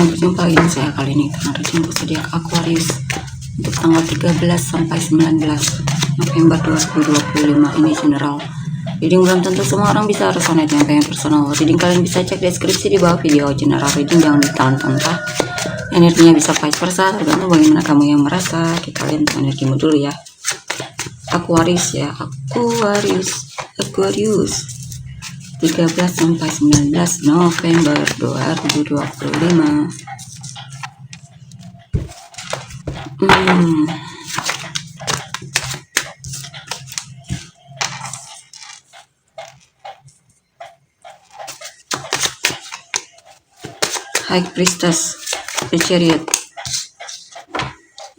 yang berjumpa lagi dengan saya kali ini karena reading zodiak Aquarius untuk tanggal 13 sampai 19 November 2025 ini general. Reading belum tentu semua orang bisa resonate dengan yang personal. Reading kalian bisa cek deskripsi di bawah video. General reading jangan ditahan-tahan. Energinya bisa vice versa, tergantung bagaimana kamu yang merasa. Kita lihat energimu dulu ya. Aquarius ya, Aquarius 13 sampai 19 November 2025. High Priestess, The Chariot,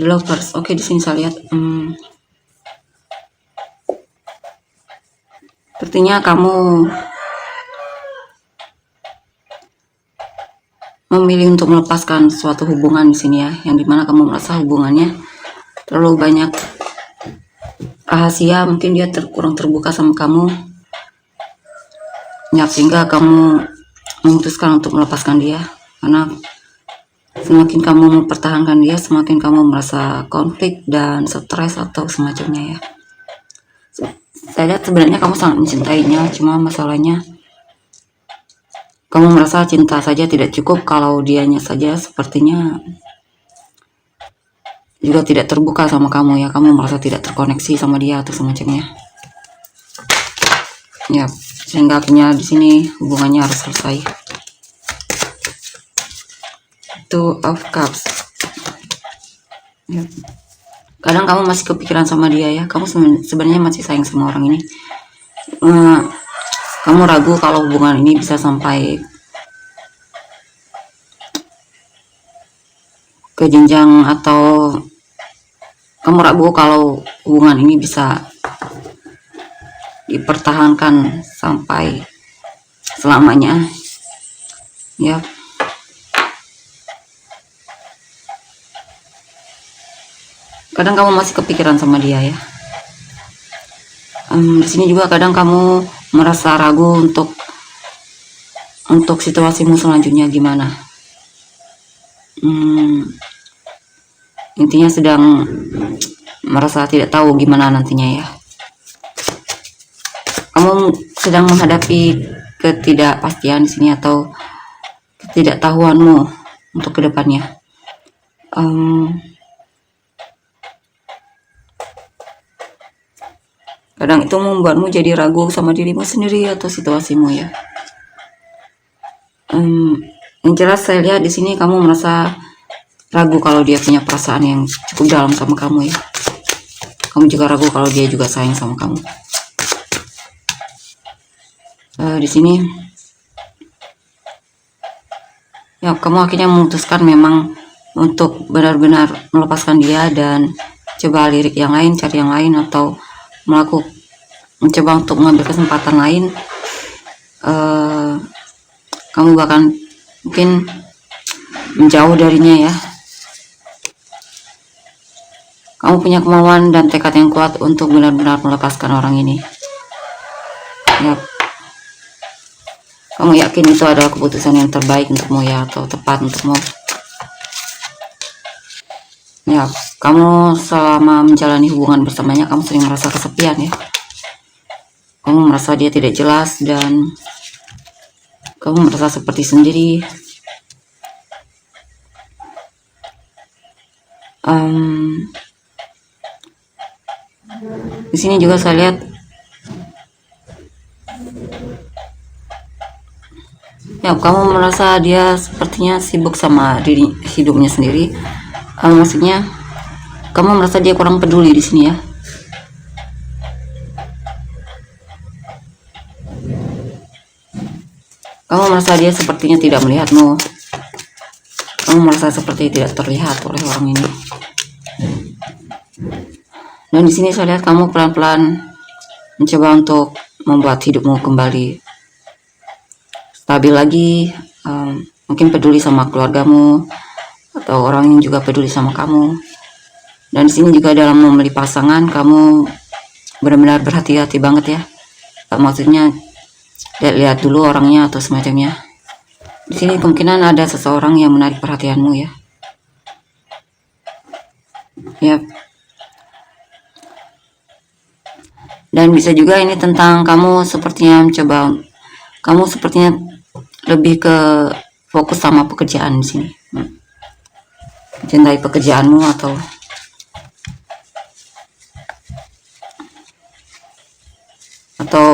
The Lovers. Oke, di sini saya lihat sepertinya kamu memilih untuk melepaskan suatu hubungan di sini ya, yang dimana kamu merasa hubungannya terlalu banyak rahasia, mungkin dia kurang terbuka sama kamu ya, sehingga kamu memutuskan untuk melepaskan dia. Karena semakin kamu mempertahankan dia, semakin kamu merasa konflik dan stres atau semacamnya ya. Saya lihat sebenarnya kamu sangat mencintainya, cuma masalahnya kamu merasa cinta saja tidak cukup kalau dianya saja sepertinya juga tidak terbuka sama kamu ya. Kamu merasa tidak terkoneksi sama dia atau semacamnya. Ya, sehingga akhirnya di sini hubungannya harus selesai. Two of Cups. Ya. Kadang kamu masih kepikiran sama dia ya. Kamu sebenarnya masih sayang sama orang ini. Kamu ragu kalau hubungan ini bisa sampai ke jenjang, atau kamu ragu kalau hubungan ini bisa dipertahankan sampai selamanya ya. Kadang kamu masih kepikiran sama dia ya. Di sini juga kadang kamu merasa ragu untuk situasimu selanjutnya gimana. Intinya sedang merasa tidak tahu gimana nantinya ya. Kamu sedang menghadapi ketidakpastian di sini atau ketidaktahuanmu untuk kedepannya. Kadang itu membuatmu jadi ragu sama dirimu sendiri atau situasimu ya. Yang jelas saya lihat di sini kamu merasa ragu kalau dia punya perasaan yang cukup dalam sama kamu ya. Kamu juga ragu kalau dia juga sayang sama kamu. Di sini ya, kamu akhirnya memutuskan memang untuk benar-benar melepaskan dia dan coba lirik yang lain, cari yang lain, atau mencoba untuk mengambil kesempatan lain. Kamu bahkan mungkin menjauh darinya ya. Kamu punya kemauan dan tekad yang kuat untuk benar-benar melepaskan orang ini ya. Kamu yakin itu adalah keputusan yang terbaik untukmu ya, atau tepat untukmu ya. Kamu selama menjalani hubungan bersamanya, kamu sering merasa kesepian ya. Kamu merasa dia tidak jelas dan kamu merasa seperti sendiri. Di sini juga saya lihat ya, kamu merasa dia sepertinya sibuk sama hidupnya sendiri. Maksudnya kamu merasa dia kurang peduli di sini ya. Kamu merasa dia sepertinya tidak melihatmu. Kamu merasa seperti tidak terlihat oleh orang ini. Dan di sini saya lihat kamu pelan-pelan mencoba untuk membuat hidupmu kembali stabil lagi. Mungkin peduli sama keluargamu atau orang yang juga peduli sama kamu. Dan di sini juga dalam memilih pasangan, kamu benar-benar berhati-hati banget ya. Maksudnya lihat dulu orangnya atau semacamnya. Di sini kemungkinan ada seseorang yang menarik perhatianmu ya. Ya. Dan bisa juga ini tentang kamu sepertinya lebih ke fokus sama pekerjaan di sini. Mencintai pekerjaanmu atau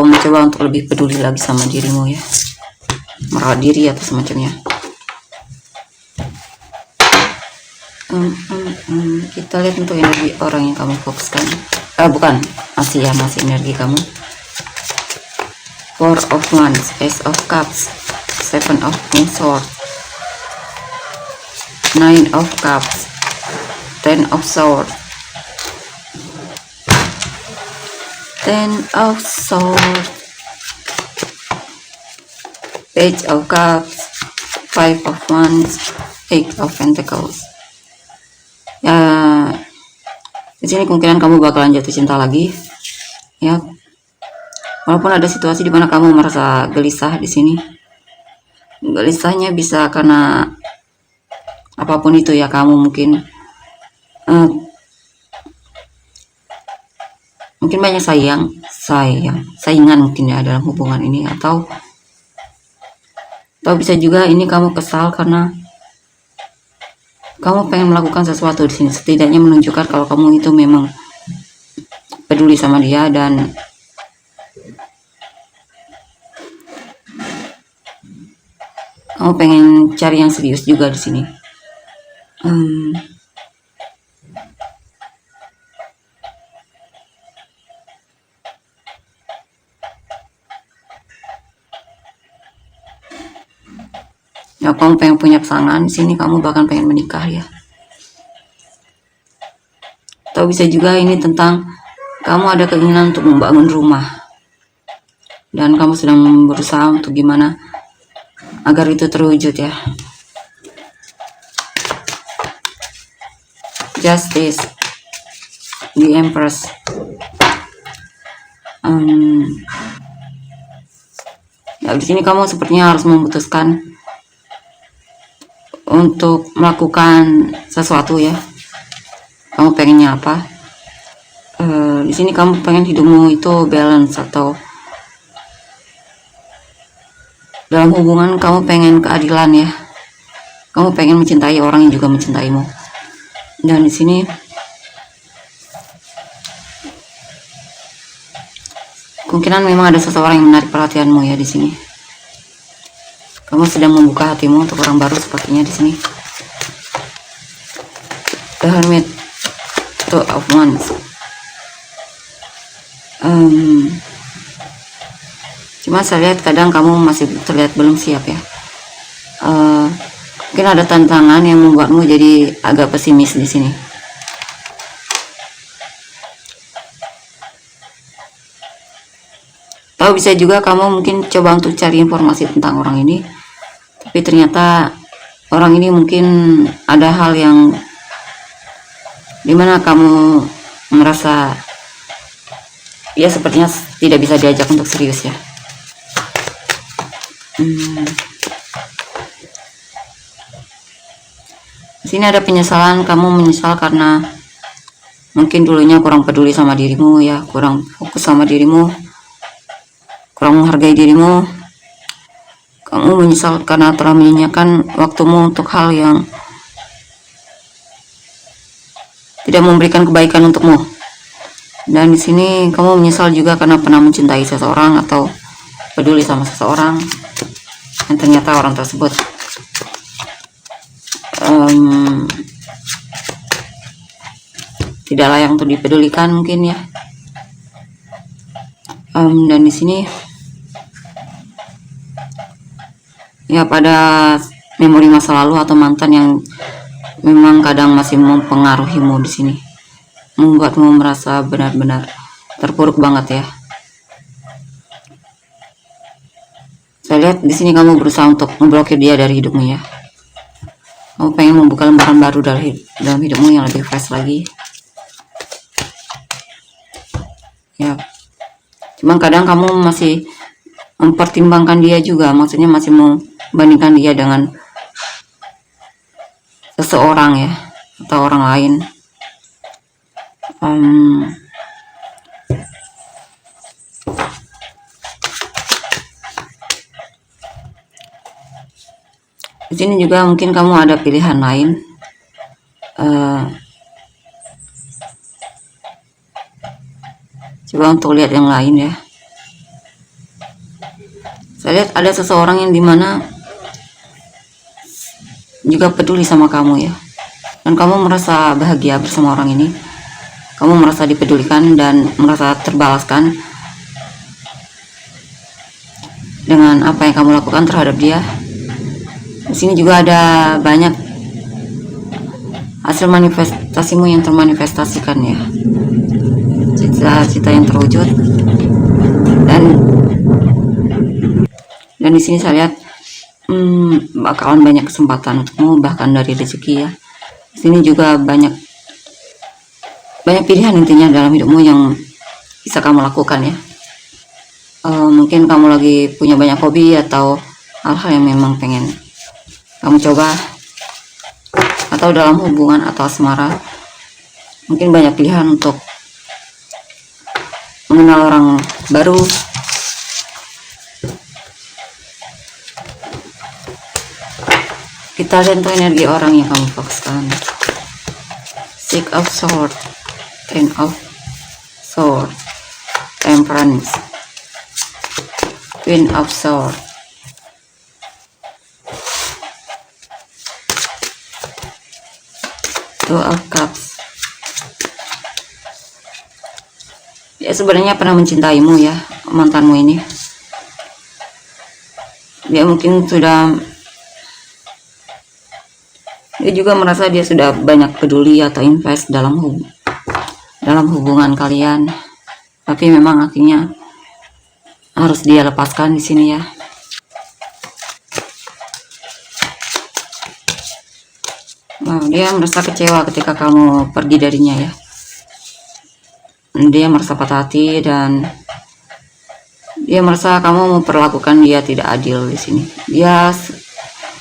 mencoba untuk lebih peduli lagi sama dirimu ya, merawat diri atau semacamnya. Kita lihat untuk energi orang yang kamu fokuskan. Masih energi kamu. Four of Wands, Ace of Cups, Seven of Swords, Nine of Cups, Ten of Swords, Ten of Swords, Page of Cups, Five of Wands, Eight of Pentacles. Ya, di sini kemungkinan kamu bakalan jatuh cinta lagi, ya. Walaupun ada situasi di mana kamu merasa gelisah di sini. Gelisahnya bisa karena apapun itu ya, kamu mungkin banyak saingan mungkin ya dalam hubungan ini, atau bisa juga ini kamu kesal karena kamu pengen melakukan sesuatu di sini, setidaknya menunjukkan kalau kamu itu memang peduli sama dia dan kamu pengen cari yang serius juga di sini. Ya, kamu pengen punya pasangan di sini, kamu bahkan pengen menikah ya. Atau bisa juga ini tentang kamu ada keinginan untuk membangun rumah dan kamu sedang berusaha untuk gimana agar itu terwujud ya. Justice, the Empress. Ya, di sini kamu sepertinya harus memutuskan untuk melakukan sesuatu ya. Kamu pengennya apa? Di sini kamu pengen hidupmu itu balance, atau dalam hubungan kamu pengen keadilan ya. Kamu pengen mencintai orang yang juga mencintaimu. Dan di sini kemungkinan memang ada seseorang yang menarik perhatianmu ya di sini. Kamu sedang membuka hatimu untuk orang baru sepertinya di sini. The Hermit, Two of Wands. Cuma saya lihat kadang kamu masih terlihat belum siap ya. Mungkin ada tantangan yang membuatmu jadi agak pesimis di sini. Atau bisa juga kamu mungkin coba untuk cari informasi tentang orang ini, tapi ternyata orang ini mungkin ada hal yang dimana kamu merasa ya sepertinya tidak bisa diajak untuk serius ya. Di sini ada penyesalan, kamu menyesal karena mungkin dulunya kurang peduli sama dirimu ya, kurang fokus sama dirimu, kurang menghargai dirimu. Kamu menyesal karena telah menyanyiakan waktumu untuk hal yang tidak memberikan kebaikan untukmu. Dan di sini kamu menyesal juga karena pernah mencintai seseorang atau peduli sama seseorang dan ternyata orang tersebut tidak layak untuk dipedulikan mungkin ya. Dan di sini ya pada memori masa lalu atau mantan yang memang kadang masih mempengaruhimu di sini, membuatmu merasa benar-benar terpuruk banget ya. Saya lihat di sini kamu berusaha untuk memblokir dia dari hidupmu ya. Kamu pengen membuka lembaran baru dalam hidupmu yang lebih fresh lagi. Ya. Cuma kadang kamu masih mempertimbangkan dia juga, maksudnya masih mau bandingkan dia dengan seseorang ya, atau orang lain. Di sini juga mungkin kamu ada pilihan lain. Coba untuk lihat yang lain ya. Saya lihat ada seseorang yang dimana juga peduli sama kamu ya, dan kamu merasa bahagia bersama orang ini. Kamu merasa dipedulikan dan merasa terbalaskan dengan apa yang kamu lakukan terhadap dia. Di sini juga ada banyak hasil manifestasimu yang termanifestasikan ya, cita-cita yang terwujud. Dan di sini saya lihat bakalan banyak kesempatan untukmu, bahkan dari rezeki ya. Di sini juga banyak pilihan intinya dalam hidupmu yang bisa kamu lakukan ya. Mungkin kamu lagi punya banyak hobi atau hal-hal yang memang pengen kamu coba, atau dalam hubungan atau asmara mungkin banyak pilihan untuk mengenal orang baru. Kita lihat untuk energi orang yang kamu fokuskan. Six of Swords, Ten of Swords, Temperance, Queen of Swords, Two of Cups. Dia sebenarnya pernah mencintaimu ya, mantanmu ini. Dia mungkin dia juga merasa dia sudah banyak peduli atau invest dalam hubungan kalian, tapi memang akhirnya harus dia lepaskan di sini ya. Dia merasa kecewa ketika kamu pergi darinya ya. Dia merasa patah hati dan dia merasa kamu memperlakukan dia tidak adil di sini.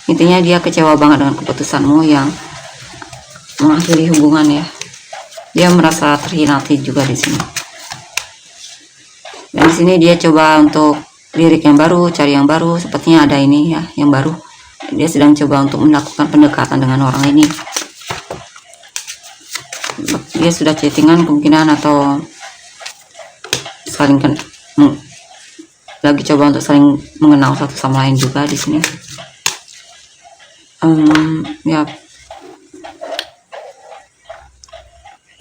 Intinya dia kecewa banget dengan keputusanmu yang mengakhiri hubungan ya. Dia merasa terhianati juga di sini. Dan di sini dia coba untuk lirik yang baru, cari yang baru. Sepertinya ada ini ya, yang baru. Dia sedang coba untuk melakukan pendekatan dengan orang ini. Dia sudah chattingan kemungkinan, atau lagi coba untuk saling mengenal satu sama lain juga di sini. Ya,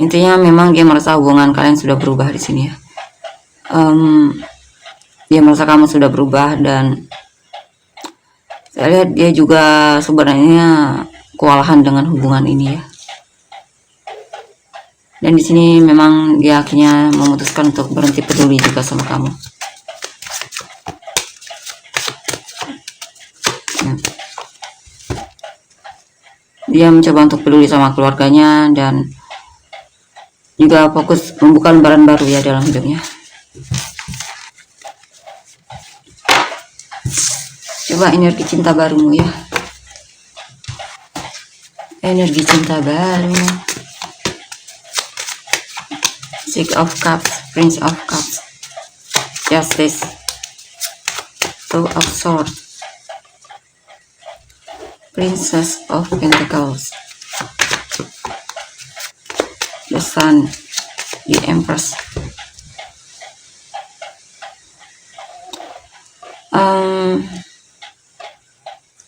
intinya memang dia merasa hubungan kalian sudah berubah di sini ya. Dia merasa kamu sudah berubah, dan saya lihat dia juga sebenarnya kewalahan dengan hubungan ini ya. Dan di sini memang dia akhirnya memutuskan untuk berhenti peduli juga sama kamu. Dia mencoba untuk peduli sama keluarganya dan juga fokus membuka lembaran baru ya dalam hidupnya. Coba energi cinta barumu ya. Energi cinta baru. Six of Cups, Prince of Cups, Justice, Two of Swords, Princess of Pentacles, the Sun, the Empress.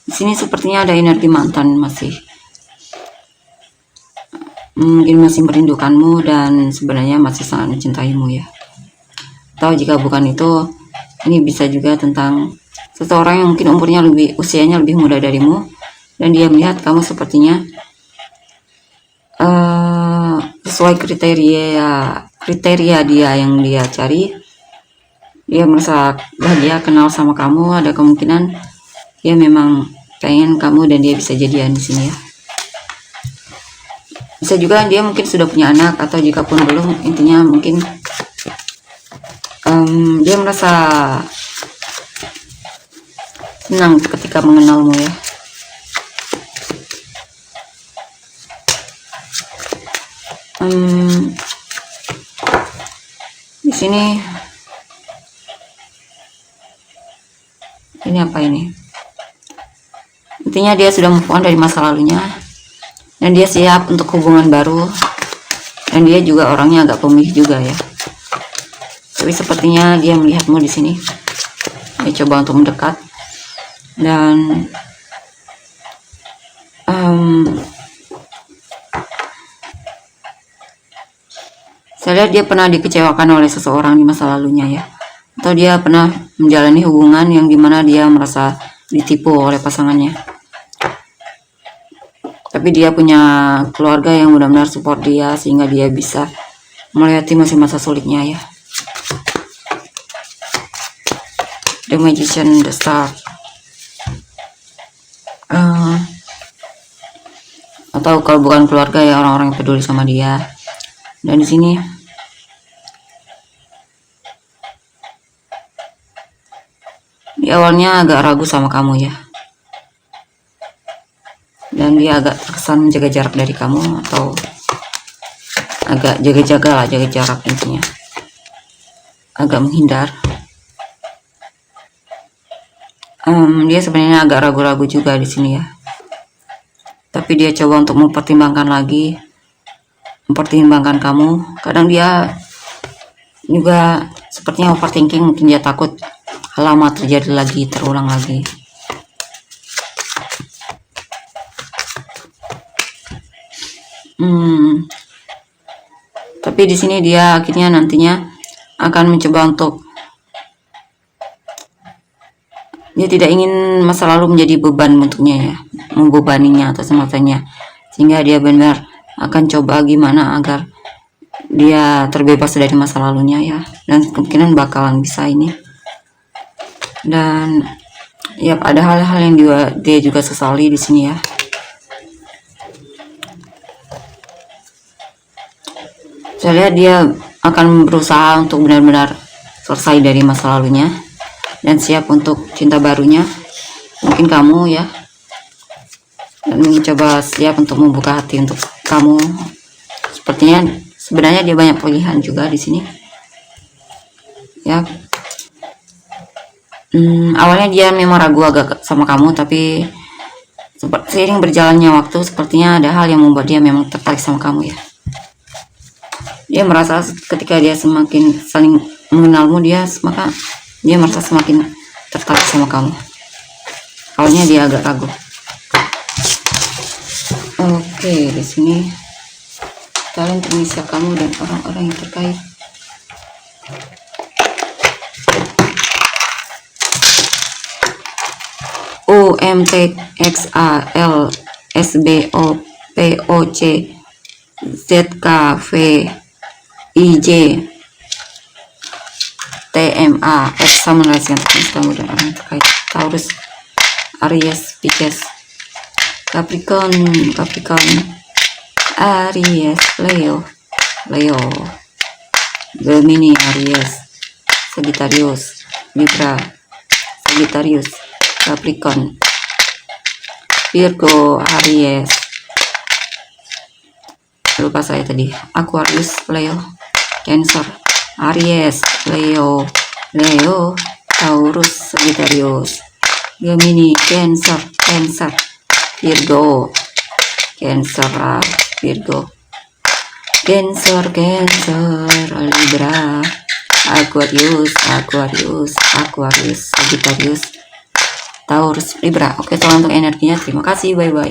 Di sini sepertinya ada energi mantan mungkin masih merindukanmu dan sebenarnya masih sangat mencintaimu ya. Atau jika bukan itu, ini bisa juga tentang seseorang yang mungkin usianya lebih muda darimu, dan dia melihat kamu sepertinya sesuai kriteria dia yang dia cari. Dia merasa bahagia kenal sama kamu. Ada kemungkinan dia memang pengen kamu dan dia bisa jadian di sini ya. Bisa juga dia mungkin sudah punya anak, atau jika pun belum, intinya mungkin dia merasa senang ketika mengenalmu ya. Di sini ini apa ini? Intinya dia sudah move on dari masa lalunya dan dia siap untuk hubungan baru, dan dia juga orangnya agak pemilih juga ya. Tapi sepertinya dia melihatmu di sini. Dia coba untuk mendekat dan saya lihat dia pernah dikecewakan oleh seseorang di masa lalunya ya, atau dia pernah menjalani hubungan yang dimana dia merasa ditipu oleh pasangannya. Tapi dia punya keluarga yang benar-benar support dia sehingga dia bisa melewati masa-masa sulitnya ya. The Magician, The Star, atau kalau bukan keluarga ya orang-orang yang peduli sama dia. Dan di sini di awalnya agak ragu sama kamu ya, dan dia agak terkesan menjaga jarak dari kamu, atau agak jaga jarak intinya, agak menghindar. Dia sebenarnya agak ragu-ragu juga di sini ya, tapi dia coba untuk mempertimbangkan kamu. Kadang dia juga sepertinya overthinking, mungkin dia takut hal lama terjadi lagi, terulang lagi. Tapi di sini dia akhirnya nantinya akan mencoba untuk, dia tidak ingin masa lalu menjadi beban untuknya ya, membebaninya atau semacamnya, sehingga dia benar akan coba gimana agar dia terbebas dari masa lalunya ya, dan kemungkinan bakalan bisa ini. Dan ya ada hal-hal yang dia juga sesali di sini ya. Saya lihat dia akan berusaha untuk benar-benar selesai dari masa lalunya dan siap untuk cinta barunya, mungkin kamu ya, dan mencoba siap untuk membuka hati untuk kamu. Sepertinya sebenarnya dia banyak pilihan juga di sini ya. Awalnya dia memang ragu agak sama kamu, tapi seiring berjalannya waktu sepertinya ada hal yang membuat dia memang tertarik sama kamu ya. Dia merasa ketika dia semakin saling mengenalmu, maka dia merasa semakin tertarik sama kamu. Awalnya dia agak ragu. Oke, di sini kalian permisi kamu dan orang-orang yang terkait. O M T X A L S B O P O C Z K V I J T M A X, sama menjelaskan kamu dan orang terkait. Taurus, Aries, Pisces, Capricorn, Aries, Leo, Gemini, Aries, Sagittarius, Libra, Sagittarius, Capricorn, Virgo, Aries, lupa saya tadi, Aquarius, Leo, Cancer, Aries, Leo, Taurus, Sagittarius, Gemini, Cancer, Virgo, Cancer, Virgo, Cancer, Libra, Aquarius, Sagittarius, Taurus, Libra. Oke, tolong untuk energinya. Terima kasih, bye-bye.